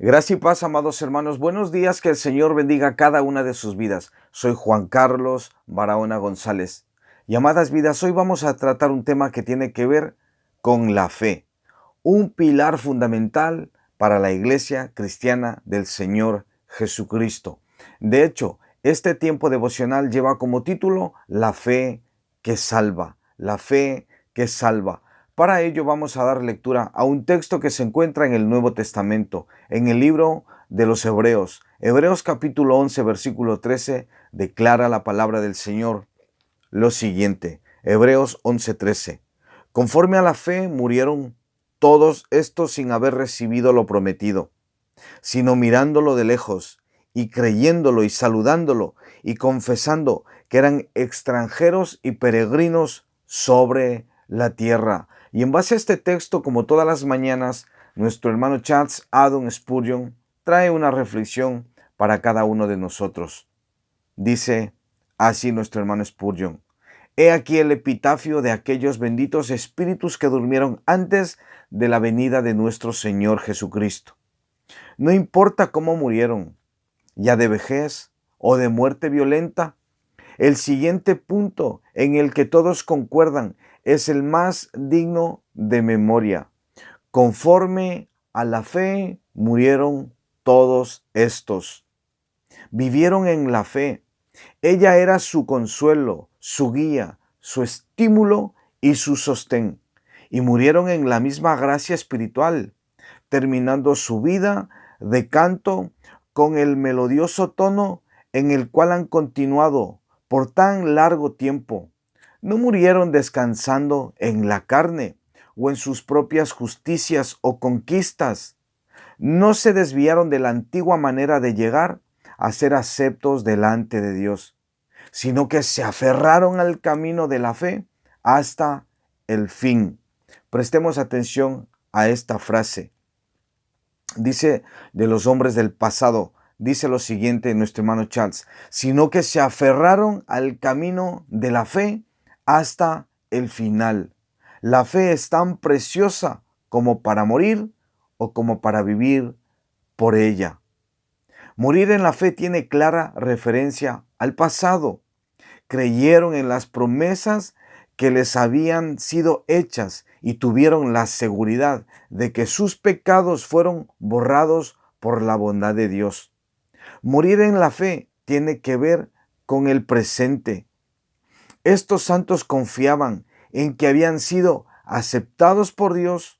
Gracia y paz, amados hermanos. Buenos días, que el Señor bendiga cada una de sus vidas. Soy Juan Carlos Barahona González. Y amadas vidas, hoy vamos a tratar un tema que tiene que ver con la fe, un pilar fundamental para la iglesia cristiana del Señor Jesucristo. De hecho, este tiempo devocional lleva como título La fe que salva, la fe que salva. Para ello vamos a dar lectura a un texto que se encuentra en el Nuevo Testamento, en el libro de los Hebreos. Hebreos capítulo 11, versículo 13, declara la palabra del Señor lo siguiente. Hebreos 11:13. Conforme a la fe murieron todos estos sin haber recibido lo prometido, sino mirándolo de lejos y creyéndolo y saludándolo y confesando que eran extranjeros y peregrinos sobre la tierra. Y en base a este texto, como todas las mañanas, nuestro hermano Charles Haddon Spurgeon trae una reflexión para cada uno de nosotros. Dice así nuestro hermano Spurgeon: He aquí el epitafio de aquellos benditos espíritus que durmieron antes de la venida de nuestro Señor Jesucristo. No importa cómo murieron, ya de vejez o de muerte violenta, el siguiente punto en el que todos concuerdan es el más digno de memoria. Conforme a la fe murieron todos estos. Vivieron en la fe. Ella era su consuelo, su guía, su estímulo y su sostén. Y murieron en la misma gracia espiritual, terminando su vida de canto con el melodioso tono en el cual han continuado por tan largo tiempo. No murieron descansando en la carne o en sus propias justicias o conquistas. No se desviaron de la antigua manera de llegar a ser aceptos delante de Dios, sino que se aferraron al camino de la fe hasta el fin. Prestemos atención a esta frase. Dice de los hombres del pasado, dice lo siguiente nuestro hermano Charles: sino que se aferraron al camino de la fe hasta el final. La fe es tan preciosa como para morir o como para vivir por ella. Morir en la fe tiene clara referencia al pasado. Creyeron en las promesas que les habían sido hechas y tuvieron la seguridad de que sus pecados fueron borrados por la bondad de Dios. Morir en la fe tiene que ver con el presente. Estos santos confiaban en que habían sido aceptados por Dios,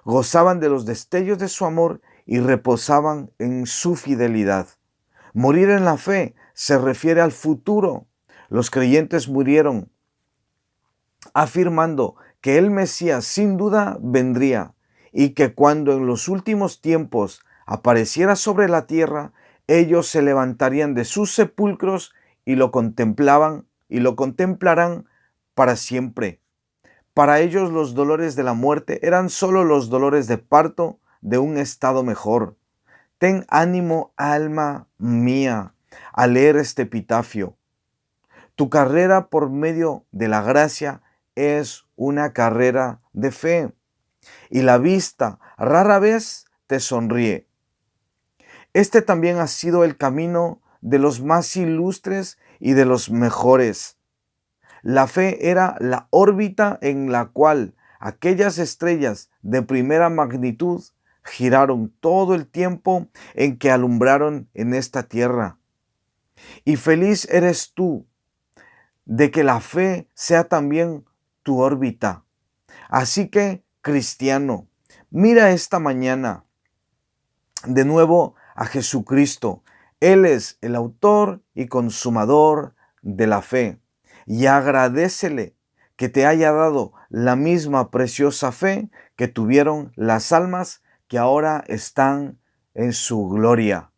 gozaban de los destellos de su amor y reposaban en su fidelidad. Morir en la fe se refiere al futuro. Los creyentes murieron afirmando que el Mesías sin duda vendría y que cuando en los últimos tiempos apareciera sobre la tierra, ellos se levantarían de sus sepulcros y lo contemplarán para siempre. Para ellos los dolores de la muerte eran solo los dolores de parto de un estado mejor. Ten ánimo, alma mía, al leer este epitafio. Tu carrera por medio de la gracia es una carrera de fe, y la vista rara vez te sonríe. Este también ha sido el camino de los más ilustres y de los mejores. La fe era la órbita en la cual aquellas estrellas de primera magnitud giraron todo el tiempo en que alumbraron en esta tierra. Y feliz eres tú de que la fe sea también tu órbita. Así que, cristiano, mira esta mañana de nuevo a Jesucristo. Él es el autor y consumador de la fe. Y agradécele que te haya dado la misma preciosa fe que tuvieron las almas que ahora están en su gloria.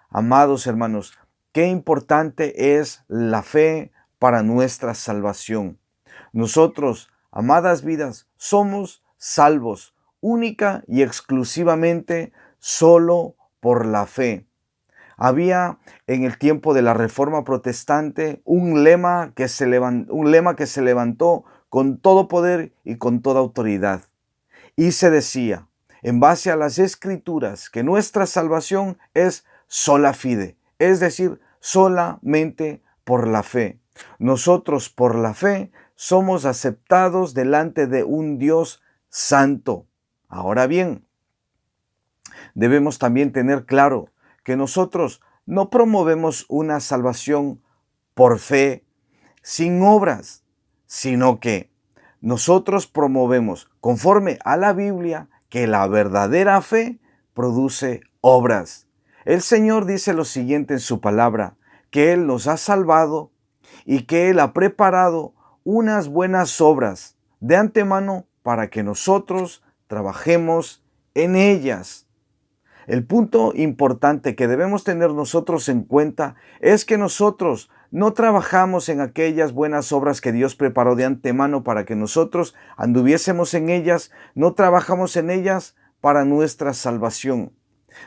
Amados hermanos, qué importante es la fe para nuestra salvación. Nosotros, amadas vidas, somos salvos única y exclusivamente solo por la fe. Había en el tiempo de la Reforma Protestante un lema que se levantó con todo poder y con toda autoridad. Y se decía: en base a las Escrituras que nuestra salvación es sola fide, es decir, solamente por la fe. Nosotros por la fe somos aceptados delante de un Dios santo. Ahora bien, debemos también tener claro que nosotros no promovemos una salvación por fe sin obras, sino que nosotros promovemos, conforme a la Biblia, que la verdadera fe produce obras. El Señor dice lo siguiente en su palabra, que Él nos ha salvado y que Él ha preparado unas buenas obras de antemano para que nosotros trabajemos en ellas. El punto importante que debemos tener nosotros en cuenta es que nosotros no trabajamos en aquellas buenas obras que Dios preparó de antemano para que nosotros anduviésemos en ellas, no trabajamos en ellas para nuestra salvación,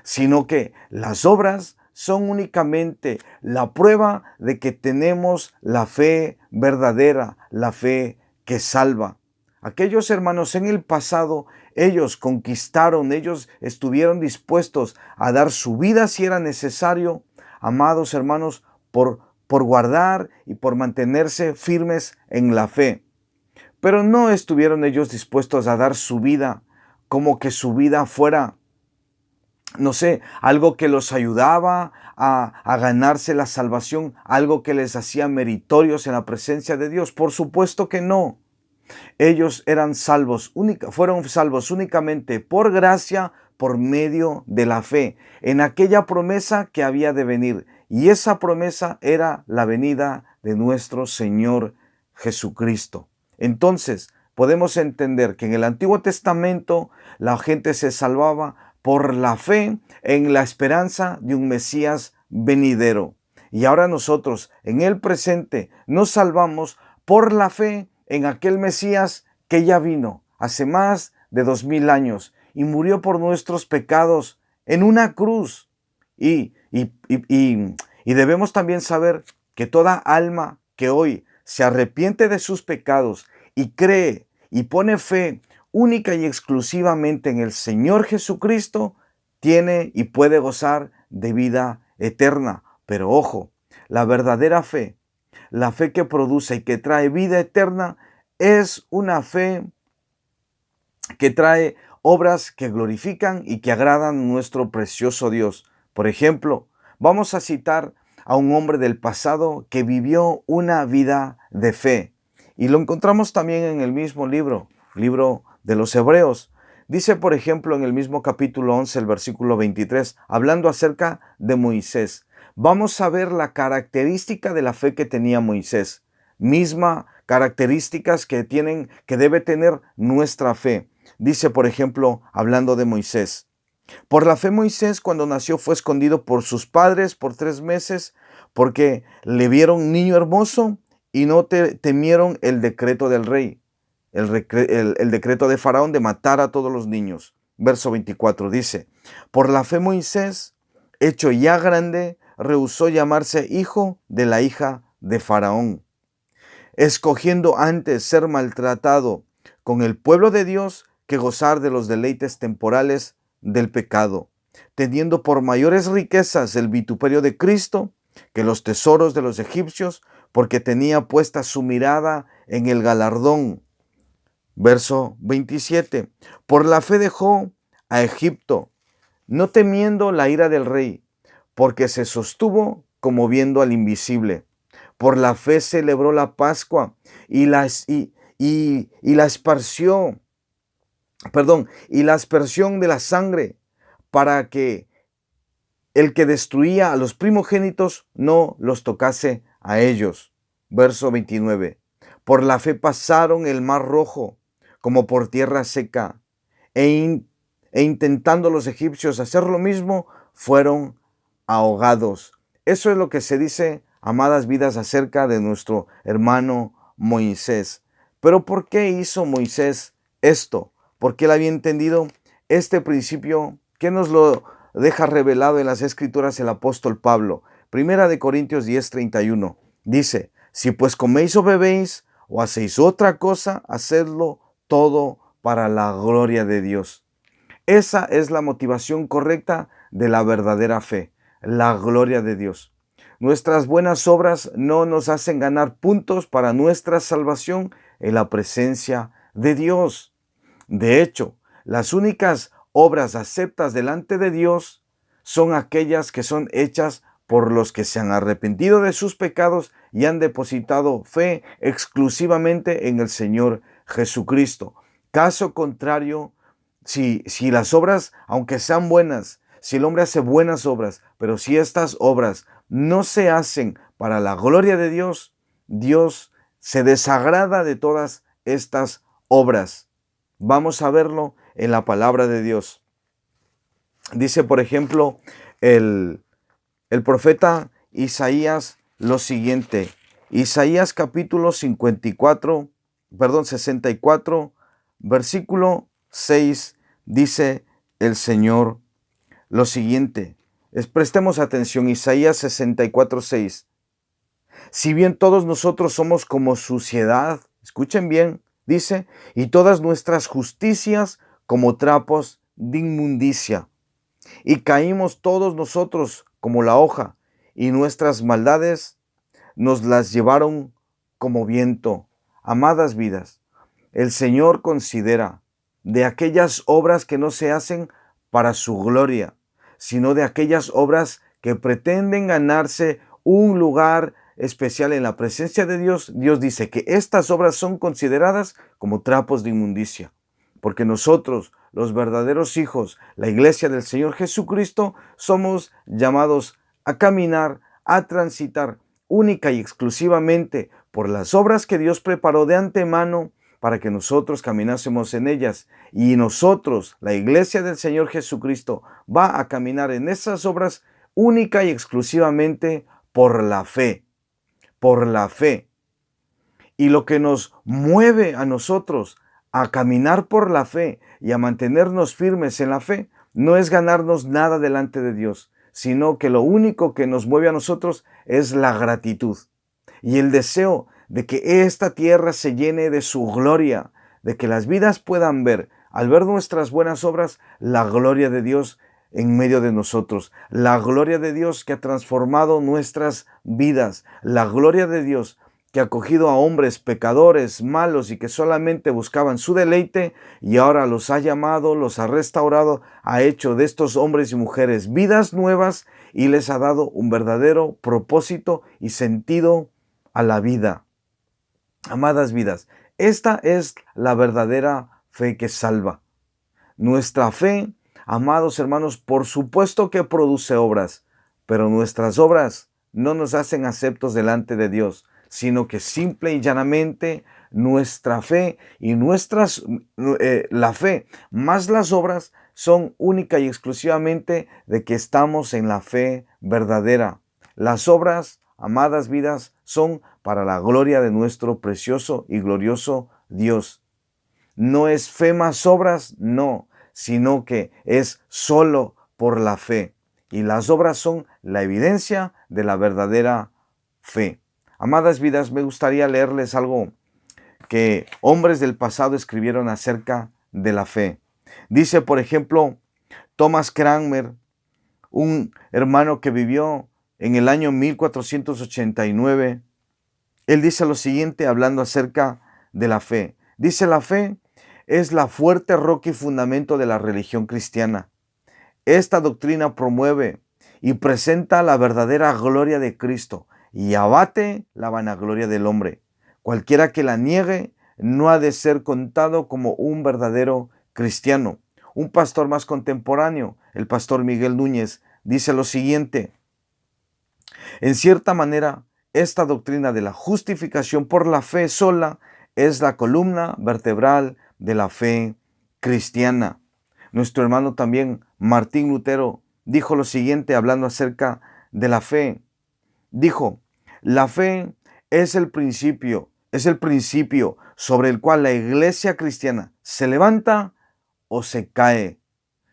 sino que las obras son únicamente la prueba de que tenemos la fe verdadera, la fe que salva. Aquellos hermanos en el pasado, ellos conquistaron, ellos estuvieron dispuestos a dar su vida si era necesario, amados hermanos, por guardar y por mantenerse firmes en la fe. Pero no estuvieron ellos dispuestos a dar su vida como que su vida fuera, no sé, algo que los ayudaba a ganarse la salvación, algo que les hacía meritorios en la presencia de Dios. Por supuesto que no. Ellos eran salvos, fueron salvos únicamente por gracia, por medio de la fe, en aquella promesa que había de venir. Y esa promesa era la venida de nuestro Señor Jesucristo. Entonces, podemos entender que en el Antiguo Testamento la gente se salvaba por la fe en la esperanza de un Mesías venidero. Y ahora nosotros en el presente nos salvamos por la fe en aquel Mesías que ya vino hace más de 2000 años y murió por nuestros pecados en una cruz. Y debemos también saber que toda alma que hoy se arrepiente de sus pecados y cree y pone fe única y exclusivamente en el Señor Jesucristo, tiene y puede gozar de vida eterna. Pero ojo, la verdadera fe, la fe que produce y que trae vida eterna, es una fe que trae obras que glorifican y que agradan a nuestro precioso Dios. Por ejemplo, vamos a citar a un hombre del pasado que vivió una vida de fe. Y lo encontramos también en el mismo libro de los Hebreos. Dice, por ejemplo, en el mismo capítulo 11, el versículo 23, hablando acerca de Moisés. Vamos a ver la característica de la fe que tenía Moisés. Misma características que debe tener nuestra fe. Dice, por ejemplo, hablando de Moisés. Por la fe Moisés, cuando nació, fue escondido por sus padres por 3 meses, porque le vieron niño hermoso y no temieron el decreto del rey, el decreto de Faraón de matar a todos los niños. Verso 24 dice, por la fe Moisés, hecho ya grande, rehusó llamarse hijo de la hija de Faraón, escogiendo antes ser maltratado con el pueblo de Dios que gozar de los deleites temporales del pecado, teniendo por mayores riquezas el vituperio de Cristo que los tesoros de los egipcios, porque tenía puesta su mirada en el galardón. Verso 27. Por la fe dejó a Egipto, no temiendo la ira del rey, porque se sostuvo como viendo al invisible. Por la fe celebró la Pascua y la aspersión de la sangre, para que el que destruía a los primogénitos no los tocase a ellos. Verso 29. Por la fe pasaron el mar rojo como por tierra seca, e intentando los egipcios hacer lo mismo, fueron ahogados. Eso es lo que se dice, amadas vidas, acerca de nuestro hermano Moisés. Pero ¿por qué hizo Moisés esto? Porque él había entendido este principio que nos lo deja revelado en las Escrituras el apóstol Pablo. Primera de Corintios 10:31. Dice, si pues coméis o bebéis o hacéis otra cosa, hacedlo todo para la gloria de Dios. Esa es la motivación correcta de la verdadera fe, la gloria de Dios. Nuestras buenas obras no nos hacen ganar puntos para nuestra salvación en la presencia de Dios. De hecho, las únicas obras aceptas delante de Dios son aquellas que son hechas por los que se han arrepentido de sus pecados y han depositado fe exclusivamente en el Señor Jesucristo. Caso contrario, si las obras, aunque sean buenas, si el hombre hace buenas obras, pero si estas obras no se hacen para la gloria de Dios, Dios se desagrada de todas estas obras. Vamos a verlo en la palabra de Dios. Dice, por ejemplo, el profeta Isaías lo siguiente. Isaías capítulo 64, versículo 6, dice el Señor lo siguiente. Prestemos atención, Isaías 64, 6. Si bien todos nosotros somos como suciedad, escuchen bien, dice, y todas nuestras justicias como trapos de inmundicia, y caímos todos nosotros como la hoja, y nuestras maldades nos las llevaron como viento. Amadas vidas, el Señor considera de aquellas obras que no se hacen para su gloria, sino de aquellas obras que pretenden ganarse un lugar especial en la presencia de Dios. Dios dice que estas obras son consideradas como trapos de inmundicia, porque nosotros, los verdaderos hijos, la iglesia del Señor Jesucristo, somos llamados a caminar, a transitar única y exclusivamente por las obras que Dios preparó de antemano para que nosotros caminásemos en ellas. Y nosotros, la iglesia del Señor Jesucristo, va a caminar en esas obras única y exclusivamente por la fe. Por la fe. Y lo que nos mueve a nosotros a caminar por la fe y a mantenernos firmes en la fe no es ganarnos nada delante de Dios, sino que lo único que nos mueve a nosotros es la gratitud y el deseo de que esta tierra se llene de su gloria, de que las vidas puedan ver, al ver nuestras buenas obras, la gloria de Dios en medio de nosotros, la gloria de Dios que ha transformado nuestras vidas, la gloria de Dios que ha acogido a hombres pecadores, malos y que solamente buscaban su deleite, y ahora los ha llamado, los ha restaurado, ha hecho de estos hombres y mujeres vidas nuevas y les ha dado un verdadero propósito y sentido a la vida. Amadas vidas, esta es la verdadera fe que salva. Nuestra fe, amados hermanos, por supuesto que produce obras, pero nuestras obras no nos hacen aceptos delante de Dios, sino que simple y llanamente nuestra fe y la fe más las obras son única y exclusivamente de que estamos en la fe verdadera. Las obras, amadas vidas, son para la gloria de nuestro precioso y glorioso Dios. No es fe más obras, no, sino que es solo por la fe. Y las obras son la evidencia de la verdadera fe. Amadas vidas, me gustaría leerles algo que hombres del pasado escribieron acerca de la fe. Dice, por ejemplo, Thomas Cranmer, un hermano que vivió en el año 1489. Él dice lo siguiente hablando acerca de la fe. Dice, la fe es la fuerte roca y fundamento de la religión cristiana. Esta doctrina promueve y presenta la verdadera gloria de Cristo y abate la vanagloria del hombre. Cualquiera que la niegue no ha de ser contado como un verdadero cristiano. Un pastor más contemporáneo, el pastor Miguel Núñez, dice lo siguiente: en cierta manera, esta doctrina de la justificación por la fe sola es la columna vertebral de la fe cristiana. Nuestro hermano también, Martín Lutero, dijo lo siguiente hablando acerca de la fe. Dijo, la fe es el principio sobre el cual la iglesia cristiana se levanta o se cae.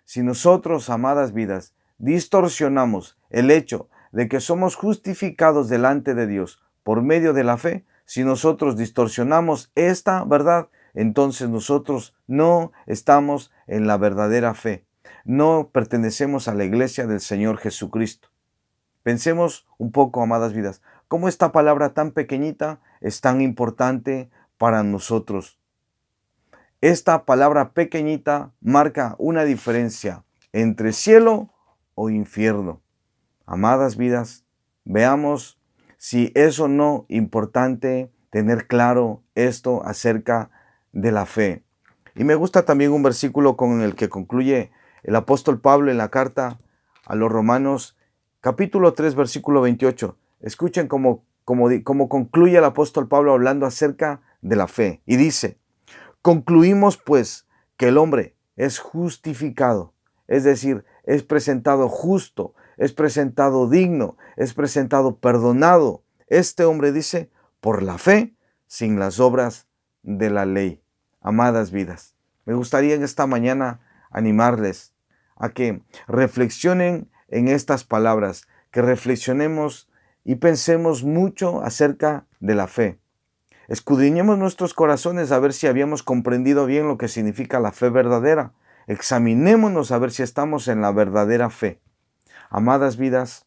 Si nosotros, amadas vidas, distorsionamos el hecho de que somos justificados delante de Dios por medio de la fe, si nosotros distorsionamos esta verdad, entonces nosotros no estamos en la verdadera fe. No pertenecemos a la iglesia del Señor Jesucristo. Pensemos un poco, amadas vidas, cómo esta palabra tan pequeñita es tan importante para nosotros. Esta palabra pequeñita marca una diferencia entre cielo o infierno. Amadas vidas, veamos si es o no importante tener claro esto acerca de la fe. Y me gusta también un versículo con el que concluye el apóstol Pablo en la carta a los Romanos, capítulo 3, versículo 28. Escuchen cómo concluye el apóstol Pablo hablando acerca de la fe. Y dice: concluimos pues que el hombre es justificado, es decir, es presentado justo, es presentado digno, es presentado perdonado. Este hombre dice, por la fe, sin las obras de la ley. Amadas vidas, me gustaría en esta mañana animarles a que reflexionen en estas palabras, que reflexionemos y pensemos mucho acerca de la fe. Escudriñemos nuestros corazones a ver si habíamos comprendido bien lo que significa la fe verdadera. Examinémonos a ver si estamos en la verdadera fe. Amadas vidas,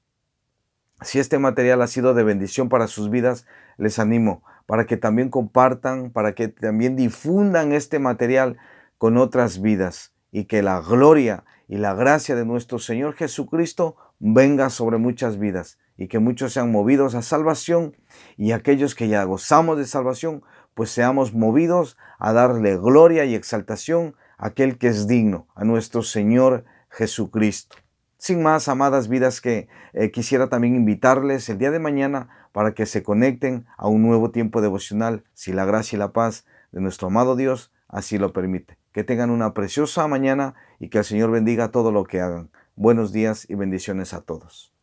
si este material ha sido de bendición para sus vidas, les animo para que también compartan, para que también difundan este material con otras vidas y que la gloria y la gracia de nuestro Señor Jesucristo venga sobre muchas vidas y que muchos sean movidos a salvación y aquellos que ya gozamos de salvación, pues seamos movidos a darle gloria y exaltación a aquel que es digno, a nuestro Señor Jesucristo. Sin más, amadas vidas, que quisiera también invitarles el día de mañana para que se conecten a un nuevo tiempo devocional, si la gracia y la paz de nuestro amado Dios así lo permite. Que tengan una preciosa mañana y que el Señor bendiga todo lo que hagan. Buenos días y bendiciones a todos.